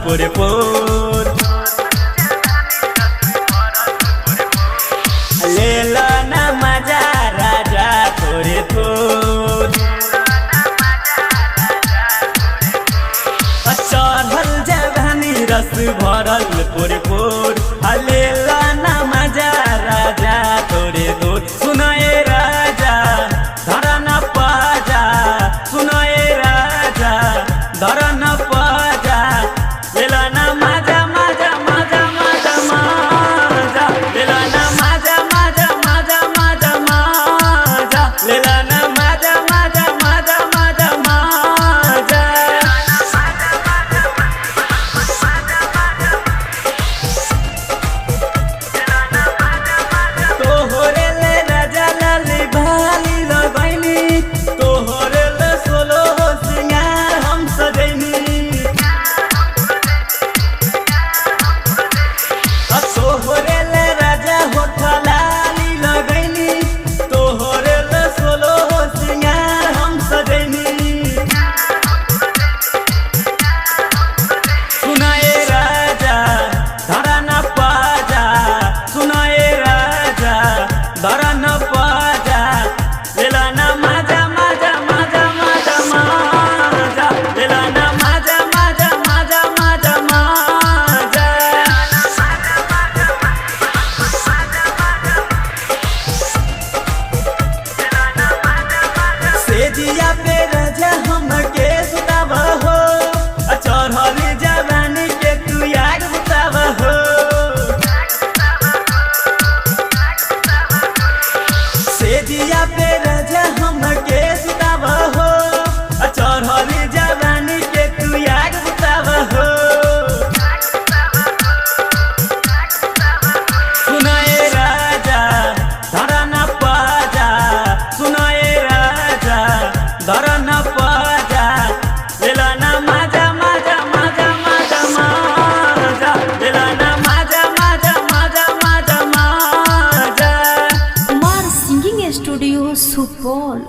पोरे पोर लेला ना मजा राजा थोरे थोर चढ़ल जवानी रस भरल पोरे पोर लेला ना मजा राजा थोरे थोर सुनाए राजा धरा न पाजा सुनाए राजा धरा न पाजा लेला ना मजा मजा मजा मजा मजा लेला ना मजा मजा मजा मजा मजा लेला ना मजा मजा मजा मजा मजा तोहरे ले राजा लाली भाली लगैनी तोहरे ले सोलो सिंगार हम सजैनी तोहरे ले राजा होठ लाली लगैनी तोहरे ले सोलो सिंगार हम सजैनी सुनाए राजा धरा न पाजा सुनाए राजा धरा न पाजा लेला ना मजा मजा मजा मजा मजा लेला ना मजा मजा मजा मजा मजा सेजिया पे राजा हमके सुताव हो चढ़ल जवानी के तू याद बताव हो सेजिया पे राजा हमके सुताव हो चढ़ल जवानी के तू याद बताव हो सुनाए राजा धरा न पाजा सुनाए राजा धरा न पाजा लेला ना मजा मजा मजा मजा मजा लेला ना मजा मजा मजा मजा मजा कुमार सिंगिंग स्टूडियो सुपौल।